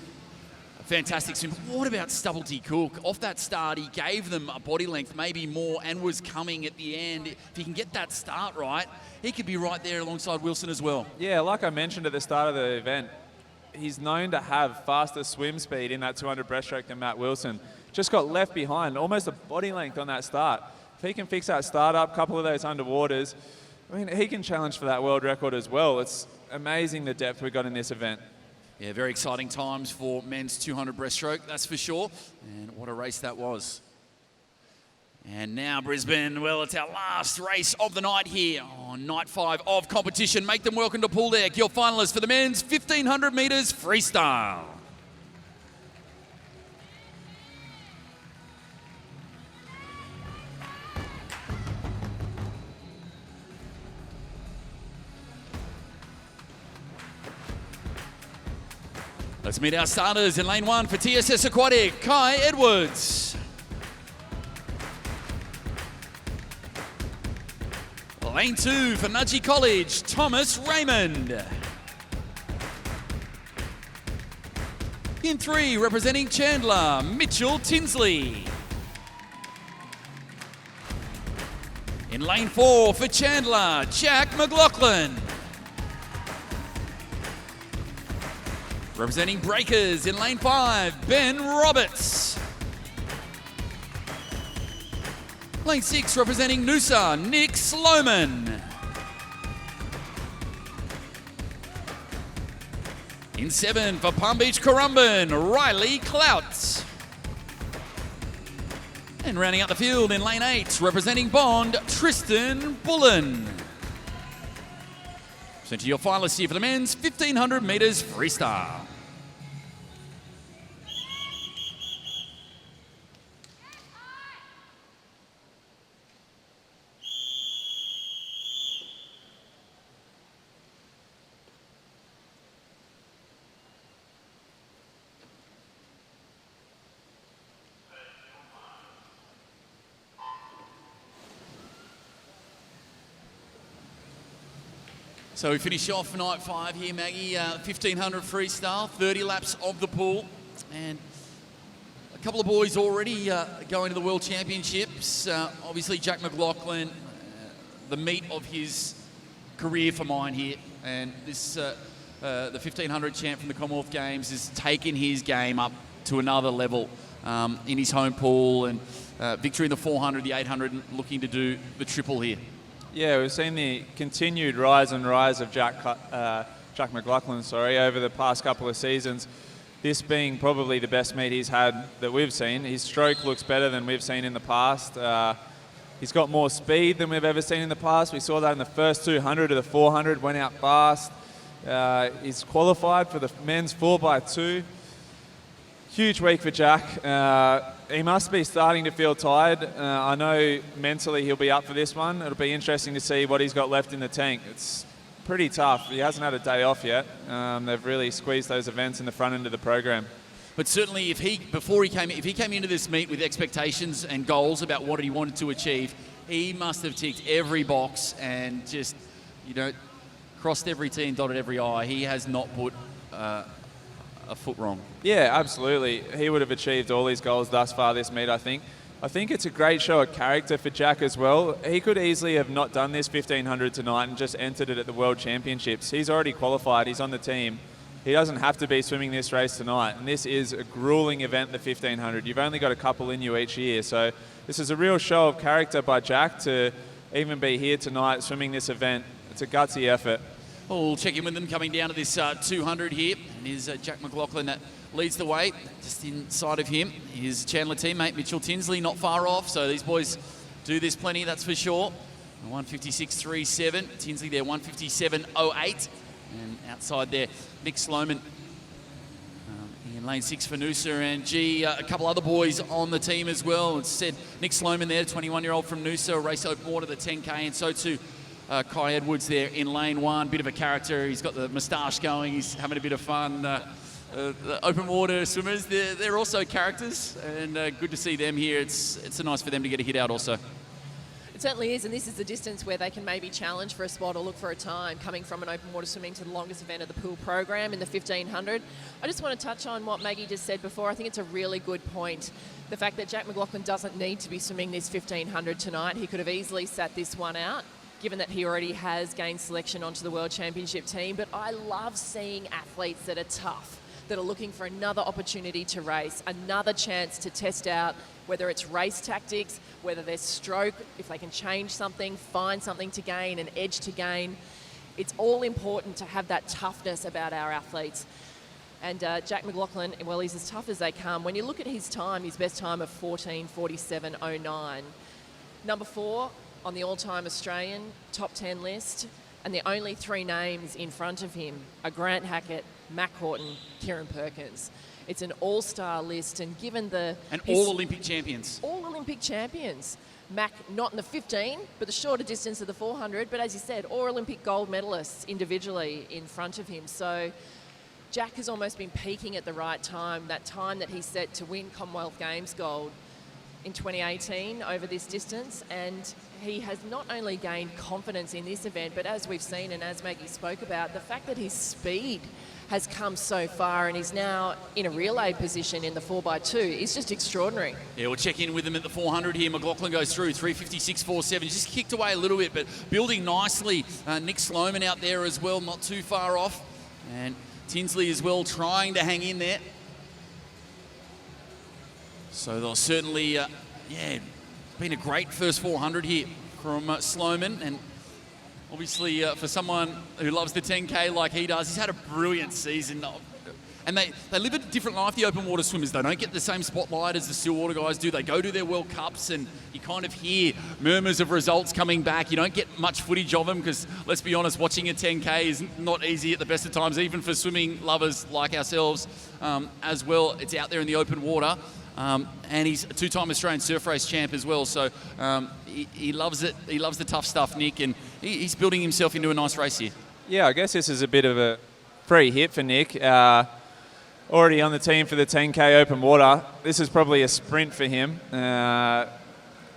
a fantastic swim. What about Stubblety-Cook? Off that start, he gave them a body length, maybe more, and was coming at the end. If he can get that start right, he could be right there alongside Wilson as well. Yeah, like I mentioned at the start of the event, he's known to have faster swim speed in that 200 breaststroke than Matt Wilson. Just got left behind, almost a body length on that start. If he can fix that start up, couple of those underwaters, I mean, he can challenge for that world record as well. It's amazing the depth we got in this event. Yeah, very exciting times for men's 200 breaststroke, that's for sure. And what a race that was. And now Brisbane, well, it's our last race of the night here on night 5 of competition. Make them welcome to pool deck. Your finalists for the men's 1500 metres freestyle. Let's meet our starters in lane 1 for TSS Aquatic, Kai Edwards. Lane 2 for Nudgee College, Thomas Raymond. In 3, representing Chandler, Mitchell Tinsley. In lane 4 for Chandler, Jack McLaughlin. Representing Breakers in lane 5, Ben Roberts. Lane 6 representing Noosa, Nick Sloman. In 7 for Palm Beach Currumbin, Riley Clout. And rounding out the field in lane 8, representing Bond, Tristan Bullen. So to your finalists here for the men's 1500 metres freestyle. So we finish off night 5 here, Maggie. 1500 freestyle, 30 laps of the pool. And a couple of boys already going to the World Championships. Obviously, Jack McLaughlin, the meat of his career for mine here. And this, the 1500 champ from the Commonwealth Games has taken his game up to another level in his home pool. And victory in the 400, the 800, and looking to do the triple here. Yeah, we've seen the continued rise of Jack McLaughlin, over the past couple of seasons. This being probably the best meet he's had that we've seen. His stroke looks better than we've seen in the past. He's got more speed than we've ever seen in the past. We saw that in the first 200 to the 400, went out fast. He's qualified for the men's 4x2. Huge week for Jack. He must be starting to feel tired. I know mentally he'll be up for this one. It'll be interesting to see what he's got left in the tank. It's pretty tough. He hasn't had a day off yet. They've really squeezed those events in the front end of the program. But certainly, if he came into this meet with expectations and goals about what he wanted to achieve, he must have ticked every box and just, crossed every T and dotted every I. He has not put a foot wrong. Yeah, absolutely. He would have achieved all his goals thus far this meet, I think. I think it's a great show of character for Jack as well. He could easily have not done this 1500 tonight and just entered it at the World Championships. He's already qualified. He's on the team. He doesn't have to be swimming this race tonight. And this is a grueling event, the 1500. You've only got a couple in you each year. So this is a real show of character by Jack to even be here tonight swimming this event. It's a gutsy effort. Well, we'll check in with them coming down to this 200 here. And here's Jack McLaughlin that leads the way. Just inside of him, his Chandler teammate Mitchell Tinsley, not far off. So these boys do this plenty, that's for sure. 156.37. Tinsley there, 157.08. And outside there, Nick Sloman in lane 6 for Noosa. And a couple other boys on the team as well. It's said Nick Sloman there, 21-year-old from Noosa, race open water, the 10K, and so too Kai Edwards there in lane 1, bit of a character. He's got the moustache going. He's having a bit of fun. The open water swimmers, they're also characters, and good to see them here. It's nice for them to get a hit out also. It certainly is, and this is the distance where they can maybe challenge for a spot or look for a time, coming from an open water swimming to the longest event of the pool program in the 1500. I just want to touch on what Maggie just said before. I think it's a really good point. The fact that Jack McLaughlin doesn't need to be swimming this 1500 tonight. He could have easily sat this one out, given that he already has gained selection onto the World Championship team. But I love seeing athletes that are tough, that are looking for another opportunity to race, another chance to test out whether it's race tactics, whether there's stroke, if they can change something, find something to gain, an edge to gain. It's all important to have that toughness about our athletes. And Jack McLaughlin, well, he's as tough as they come. When you look at his time, his best time of 14:47.09. Number 4 on the all-time Australian top 10 list, and the only 3 names in front of him are Grant Hackett, Mac Horton, Kieran Perkins. It's an all-star list, and given all Olympic champions. All Olympic champions. Mac, not in the 15, but the shorter distance of the 400, but as you said, all Olympic gold medalists individually in front of him. So Jack has almost been peaking at the right time, that time that he set to win Commonwealth Games gold. in 2018 over this distance, and he has not only gained confidence in this event, but as we've seen and as Maggie spoke about, the fact that his speed has come so far and he's now in a relay position in the 4x2 is just extraordinary. Yeah, we'll check in with him at the 400 here. McLaughlin goes through 3:56.47. Just kicked away a little bit, but building nicely. Nick Sloman out there as well, not too far off. And Tinsley as well, trying to hang in there. So they'll certainly, been a great first 400 here from Sloman. And obviously, for someone who loves the 10K like he does, he's had a brilliant season. And they live a different life, the open water swimmers. They don't get the same spotlight as the still water guys do. They go to their World Cups and you kind of hear murmurs of results coming back. You don't get much footage of them because, let's be honest, watching a 10K is not easy at the best of times, even for swimming lovers like ourselves as well. It's out there in the open water. And he's a two-time Australian surf race champ as well. So he loves it. He loves the tough stuff, Nick, and he's building himself into a nice race here. Yeah, I guess this is a bit of a free hit for Nick. Already on the team for the 10K open water. This is probably a sprint for him.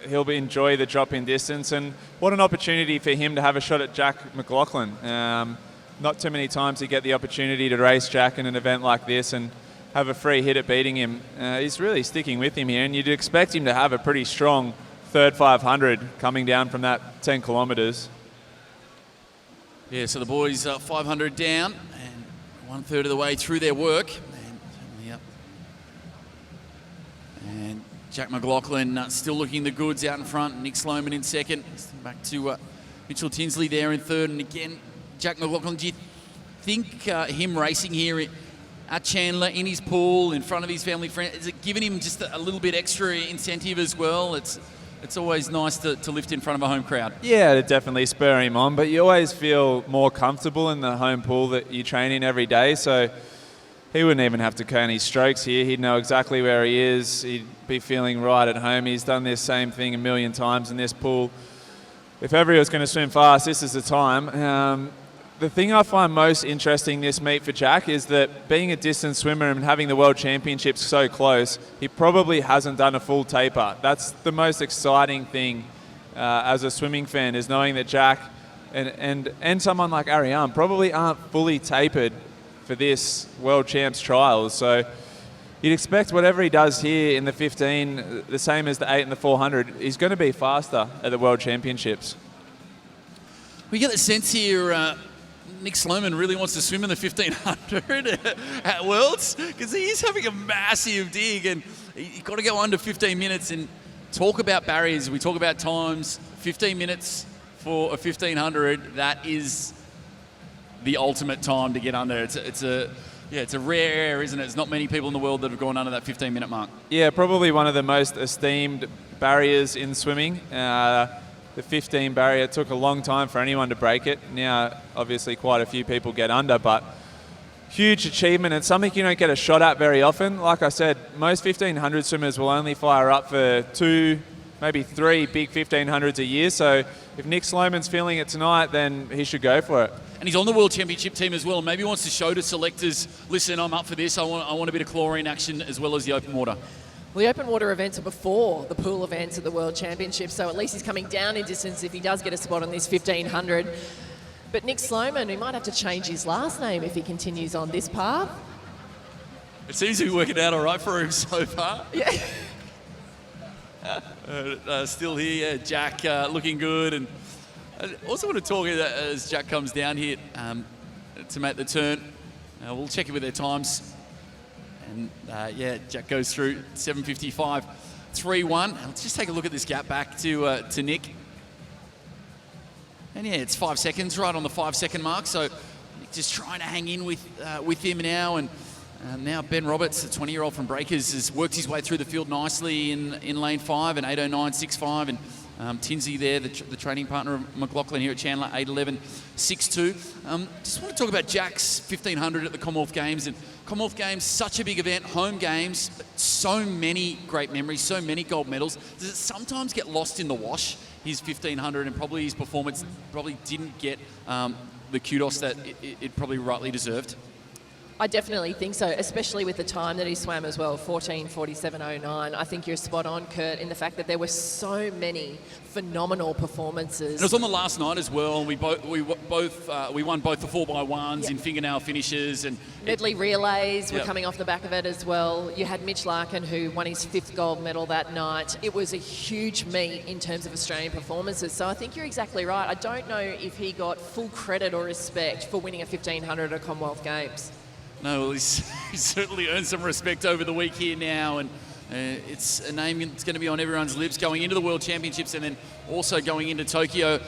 He'll enjoy the drop-in distance, and what an opportunity for him to have a shot at Jack McLaughlin. Not too many times you get the opportunity to race Jack in an event like this and have a free hit at beating him. He's really sticking with him here, and you'd expect him to have a pretty strong third 500 coming down from that 10 kilometres. Yeah, so the boys 500 down and 1/3 of the way through their work. And Jack McLaughlin still looking the goods out in front. Nick Sloman in second. Back to Mitchell Tinsley there in third. And again, Jack McLaughlin, do you think him racing here at Chandler in his pool in front of his family friends, is it giving him just a little bit extra incentive as well? It's always nice to lift in front of a home crowd. Yeah, it'd definitely spur him on, but you always feel more comfortable in the home pool that you train in every day. So he wouldn't even have to count his strokes here. He'd know exactly where he is. He'd be feeling right at home. He's done this same thing a million times in this pool. If ever he was going to swim fast, this is the time. The thing I find most interesting this meet for Jack is that being a distance swimmer and having the World Championships so close, he probably hasn't done a full taper. That's the most exciting thing as a swimming fan, is knowing that Jack and someone like Ariane probably aren't fully tapered for this World Champs trials. So you'd expect whatever he does here in the 15, the same as the 8 and the 400, he's going to be faster at the World Championships. We get the sense here Nick Sloman really wants to swim in the 1500 at Worlds, because he is having a massive dig, and you've got to go under 15 minutes and talk about barriers. We talk about times. 15 minutes for a 1500, that is the ultimate time to get under. It's a rare air, isn't it? There's not many people in the world that have gone under that 15-minute mark. Yeah, probably one of the most esteemed barriers in swimming. The 15 barrier took a long time for anyone to break it. Now, obviously, quite a few people get under, but huge achievement and something you don't get a shot at very often. Like I said, most 1500 swimmers will only fire up for 2, maybe 3 big 1500s a year. So if Nick Sloman's feeling it tonight, then he should go for it. And he's on the World Championship team as well. Maybe he wants to show to selectors, listen, I'm up for this. I want a bit of chlorine action as well as the open water. Well, the open water events are before the pool events at the World Championship, so at least he's coming down in distance if he does get a spot on this 1500. But Nick Sloman, he might have to change his last name if he continues on this path. It seems to be working out all right for him so far. Yeah. Still here, Jack looking good. And I also want to talk as Jack comes down here to make the turn. We'll check it with their times. And Jack goes through 7:55, 3:1. Let's just take a look at this gap back to Nick. And it's 5 seconds, right on the 5 second mark. So Nick just trying to hang in with him now. And now Ben Roberts, the 20-year-old from Breakers, has worked his way through the field nicely in lane 5 and 8:09.65. And Tinsley there, the training partner of McLaughlin here at Chandler, 8:11.62. Just want to talk about Jack's 1500 at the Commonwealth Games. And Commonwealth Games, such a big event, home games, but so many great memories, so many gold medals. Does it sometimes get lost in the wash, his 1500, and probably his performance probably didn't get the kudos that it probably rightly deserved? I definitely think so, especially with the time that he swam as well, 14:47.09. I think you're spot on, Kurt, in the fact that there were so many phenomenal performances. And it was on the last night as well. We won both the 4x1s in fingernail finishes and medley relays were Yep. coming off the back of it as well. You had Mitch Larkin, who won his 5th gold medal that night. It was a huge meet in terms of Australian performances. So I think you're exactly right. I don't know if he got full credit or respect for winning a 1500 at a Commonwealth Games. No, well, he's certainly earned some respect over the week here now, and it's a name that's going to be on everyone's lips going into the World Championships and then also going into Tokyo,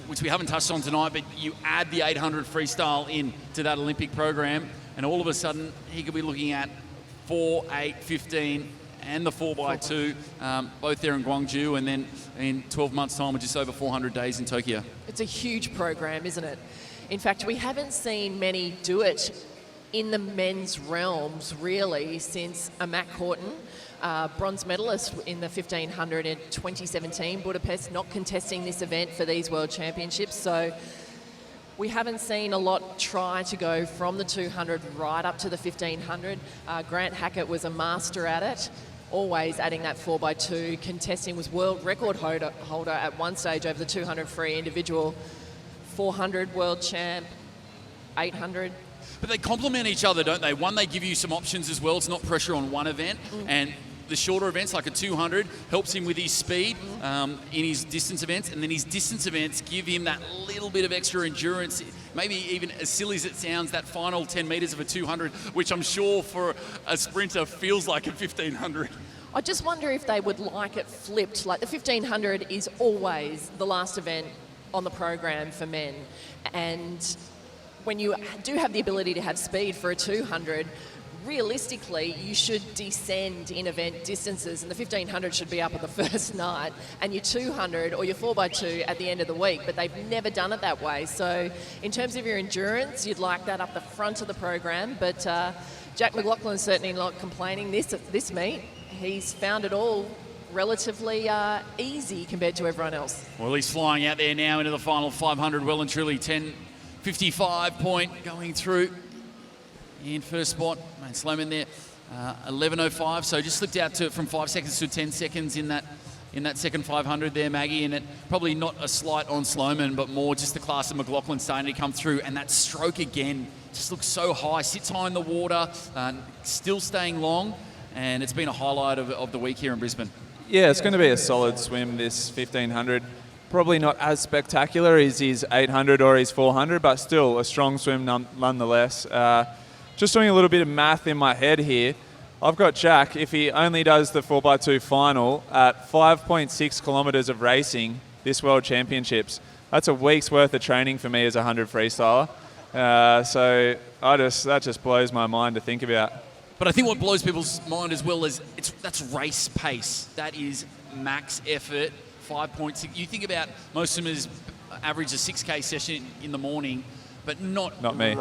which we haven't touched on tonight, but you add the 800 freestyle in to that Olympic program, and all of a sudden he could be looking at 4, 8, 15, and the 4x2, both there in Gwangju, and then in 12 months' time, with just over 400 days in Tokyo. It's a huge program, isn't it? In fact, we haven't seen many do it in the men's realms, really, since Matt Corton, bronze medalist in the 1500 in 2017, Budapest, not contesting this event for these World Championships. So we haven't seen a lot try to go from the 200 right up to the 1500. Grant Hackett was a master at it, always adding that 4x2. Contesting, was world record holder at one stage over the 200 free individual, 400 world champ, 800. But they complement each other, don't they? One, they give you some options as well. It's not pressure on one event. And the shorter events, like a 200, helps him with his speed in his distance events. And then his distance events give him that little bit of extra endurance. Maybe even as silly as it sounds, that final 10 metres of a 200, which I'm sure for a sprinter feels like a 1500. I just wonder if they would like it flipped. Like the 1500 is always the last event on the program for men. And when you do have the ability to have speed for a 200, realistically, you should descend in event distances, and the 1500 should be up on the first night, and your 200 or your 4x2 at the end of the week, but they've never done it that way. So in terms of your endurance, you'd like that up the front of the program, but Jack McLaughlin's certainly not complaining this meet. He's found it all relatively easy compared to everyone else. Well, he's flying out there now into the final 500, well and truly 10:55 point going through in first spot. Man, Sloman there, 11:05. So just slipped out from 5 seconds to 10 seconds in that second 500 there, Maggie. And it probably not a slight on Sloman, but more just the class of McLaughlin starting to come through. And that stroke again just looks so high, sits high in the water, still staying long. And it's been a highlight of the week here in Brisbane. Yeah, it's going to be a solid swim, this 1500. Probably not as spectacular as his 800 or his 400, but still a strong swim nonetheless. Just doing a little bit of math in my head here. I've got Jack, if he only does the 4x2 final at 5.6 kilometres of racing this World Championships, that's a week's worth of training for me as a 100 freestyler. So that just blows my mind to think about. But I think what blows people's mind as well is that's race pace. That is max effort, 5.6. You think about most swimmers average a 6K session in the morning, but not me.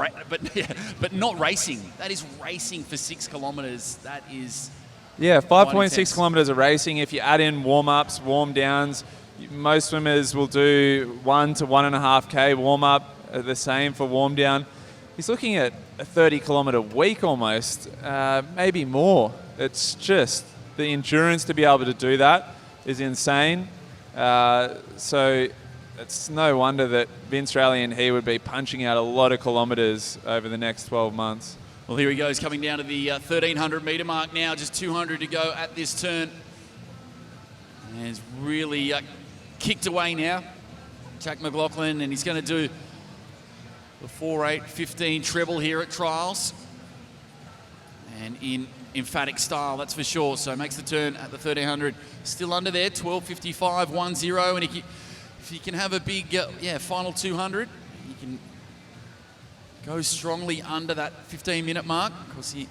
But not racing. That is racing for 6 kilometres. That is 5.6 kilometres of racing. If you add in warm-ups, warm-downs, most swimmers will do 1 to 1.5K warm-up, the same for warm-down. He's looking at a 30-kilometre week almost, maybe more. It's just the endurance to be able to do that is insane. So it's no wonder that Vince Raleigh and he would be punching out a lot of kilometres over the next 12 months. Well, here he goes, coming down to the 1,300 metre mark now, just 200 to go at this turn. And he's really kicked away now, Jack McLaughlin, and he's going to do the 4.8.15 treble here at trials, and in emphatic style, that's for sure. So makes the turn at the 1,300, still under there, 12:55.10, and if he can have a big final 200, he can go strongly under that 15-minute mark. Of course, he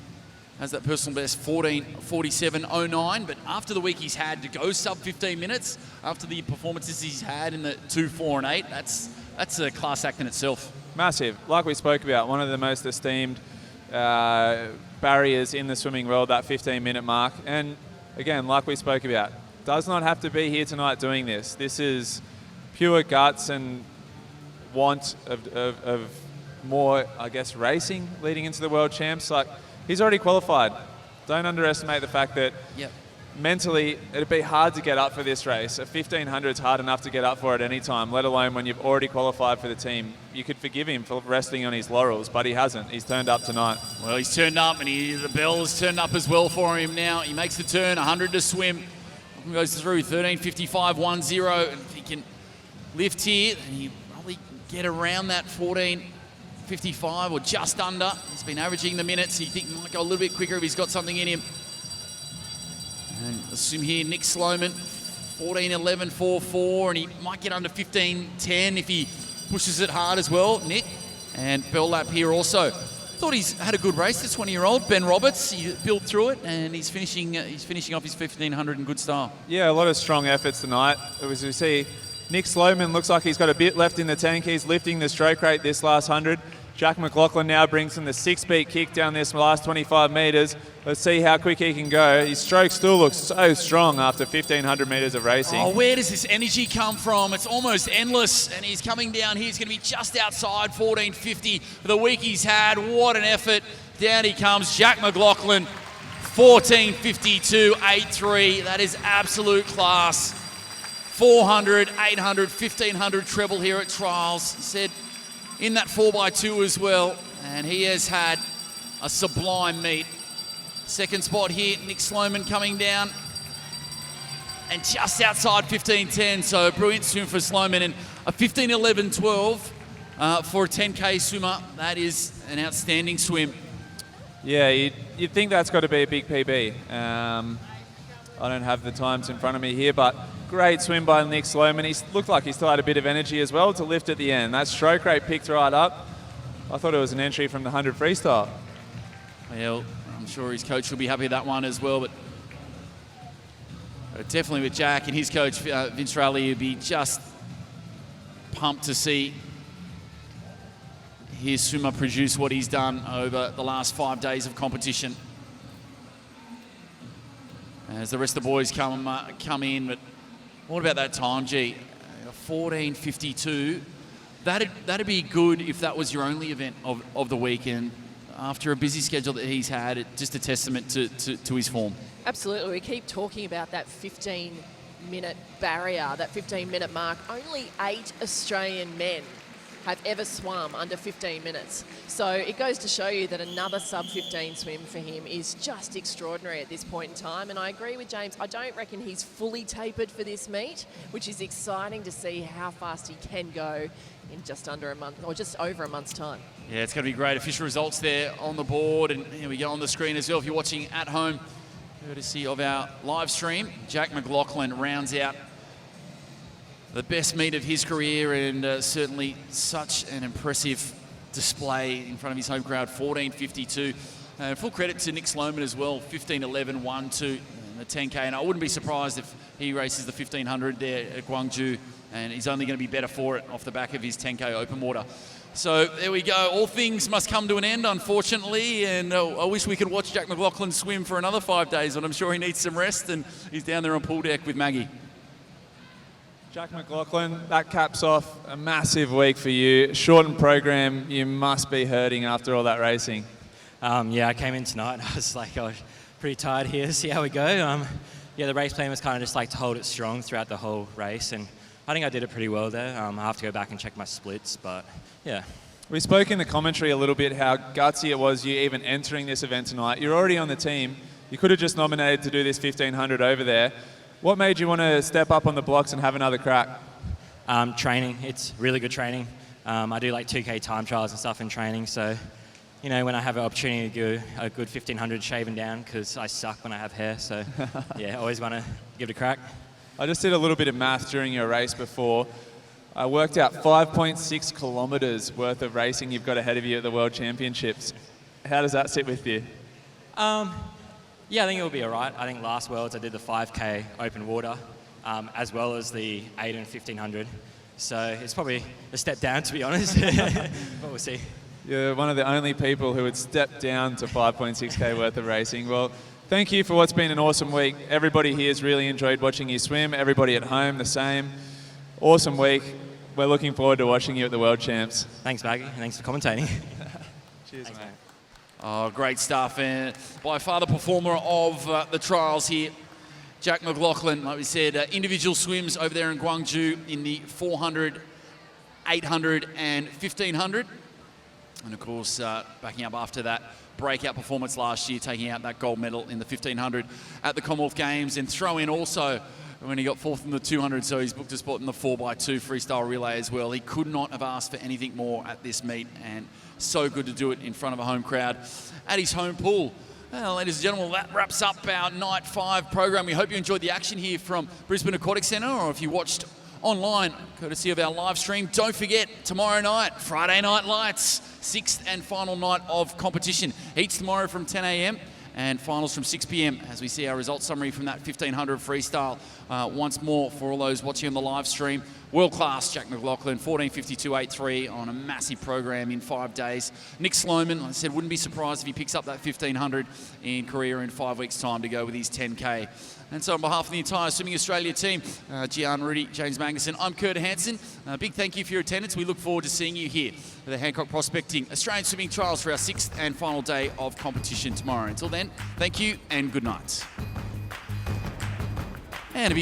has that personal best 14:47.09, but after the week he's had to go sub 15 minutes, after the performances he's had in the 2, 4, and 8, that's a class act in itself. Massive. Like we spoke about, one of the most esteemed barriers in the swimming world, that 15-minute mark. And again, like we spoke about, does not have to be here tonight doing this. This is pure guts and want of more, I guess, racing leading into the World Champs. Like, he's already qualified. Don't underestimate the fact that mentally it'd be hard to get up for this race. A 1500 is hard enough to get up for at any time, let alone when you've already qualified for the team. You could forgive him for resting on his laurels, but he hasn't. He's turned up tonight. Well, he's turned up, and the bell has turned up as well for him now. He makes the turn, 100 to swim. Goes through 13:55.10, and if he can lift here, then he probably get around that 14:55 or just under. He's been averaging the minutes. You think he might go a little bit quicker if he's got something in him. And assume here Nick Sloman, 14:11.44, and he might get under 15:10 if he pushes it hard as well, Nick. And bell lap here also. Thought he's had a good race, the 20-year-old. Ben Roberts, he built through it, and he's finishing off his 1500 in good style. Yeah, a lot of strong efforts tonight. As we see, Nick Sloman looks like he's got a bit left in the tank. He's lifting the stroke rate this last 100. Jack McLaughlin now brings in the 6-beat kick down this last 25 metres. Let's see how quick he can go. His stroke still looks so strong after 1,500 metres of racing. Oh, where does this energy come from? It's almost endless, and he's coming down here. He's going to be just outside 14:50 for the week he's had. What an effort. Down he comes, Jack McLaughlin, 14:52.83. That is absolute class. 400, 800, 1,500 treble here at trials. He said in that 4x2 as well, and he has had a sublime meet. Second spot here, Nick Sloman coming down, and just outside 15:10, so brilliant swim for Sloman, and a 15:11.12 for a 10K swimmer. That is an outstanding swim. Yeah, you'd think that's got to be a big PB. I don't have the times in front of me here, but great swim by Nick Sloman. He looked like he still had a bit of energy as well to lift at the end. That stroke rate picked right up. I thought it was an entry from the 100 freestyle. Well, I'm sure his coach will be happy with that one as well, but definitely with Jack and his coach, Vince Raleigh, would be just pumped to see his swimmer produce what he's done over the last 5 days of competition. As the rest of the boys come in, but what about that time, G? 14:52. That'd be good if that was your only event of the weekend. After a busy schedule that he's had, just a testament to his form. Absolutely. We keep talking about that 15-minute barrier, that 15-minute mark. Only 8 Australian men have ever swum under 15 minutes. So it goes to show you that another sub-15 swim for him is just extraordinary at this point in time. And I agree with James. I don't reckon he's fully tapered for this meet, which is exciting to see how fast he can go in just under a month, or just over a month's time. Yeah, it's going to be great. Official results there on the board, and here we go on the screen as well. If you're watching at home, courtesy of our live stream, Jack McLaughlin rounds out the best meet of his career, and certainly such an impressive display in front of his home crowd, 14:52. Full credit to Nick Sloman as well, 15:11.12 in the 10K, and I wouldn't be surprised if he races the 1500 there at Gwangju, and he's only going to be better for it off the back of his 10K open water. So there we go. All things must come to an end, unfortunately, and I wish we could watch Jack McLaughlin swim for another 5 days, but I'm sure he needs some rest, and he's down there on pool deck with Maggie. Jack McLaughlin, that caps off a massive week for you. Shortened program, you must be hurting after all that racing. Yeah, I came in tonight and I was pretty tired here. See how we go. Yeah, the race plan was kind of just to hold it strong throughout the whole race, and I think I did it pretty well there. I have to go back and check my splits, but yeah. We spoke in the commentary a little bit how gutsy it was you even entering this event tonight. You're already on the team. You could have just nominated to do this 1500 over there. What made you want to step up on the blocks and have another crack? Training. It's really good training. I do 2K time trials and stuff in training, so when I have an opportunity to do a good 1500 shaving down, because I suck when I have hair, so yeah, always want to give it a crack. I just did a little bit of math during your race before. I worked out 5.6 kilometres worth of racing you've got ahead of you at the World Championships. How does that sit with you? Yeah, I think it'll be all right. I think last Worlds I did the 5K open water, as well as the 8 and 1500. So it's probably a step down, to be honest, but we'll see. You're one of the only people who would step down to 5.6K worth of racing. Well, thank you for what's been an awesome week. Everybody here has really enjoyed watching you swim. Everybody at home, the same. Awesome week. we're looking forward to watching you at the World Champs. Thanks, Baggy. Thanks for commentating. Cheers, mate. Oh, great stuff. And by far the performer of the trials here, Jack McLaughlin, like we said, individual swims over there in Gwangju in the 400, 800 and 1500. And of course, backing up after that breakout performance last year, taking out that gold medal in the 1500 at the Commonwealth Games, and throw in also when he got fourth in the 200, so he's booked a spot in the 4x2 freestyle relay as well. He could not have asked for anything more at this meet, and so good to do it in front of a home crowd at his home pool. Well, ladies and gentlemen, that wraps up our Night 5 program. We hope you enjoyed the action here from Brisbane Aquatic Centre, or if you watched online, courtesy of our live stream. Don't forget, tomorrow night, Friday Night Lights, 6th and final night of competition. Heats tomorrow from 10 a.m. and finals from 6 p.m. as we see our results summary from that 1500 freestyle once more for all those watching on the live stream. World class Jack McLaughlin, 14:52.83 on a massive program in 5 days. Nick Sloman, like I said, wouldn't be surprised if he picks up that 1500 in Korea in 5 weeks' time to go with his 10K. And so on behalf of the entire Swimming Australia team, Gian Rudy, James Magnuson, I'm Kurt Hansen. Big thank you for your attendance. We look forward to seeing you here at the Hancock Prospecting Australian Swimming Trials for our 6th and final day of competition tomorrow. Until then, thank you and good night. And a big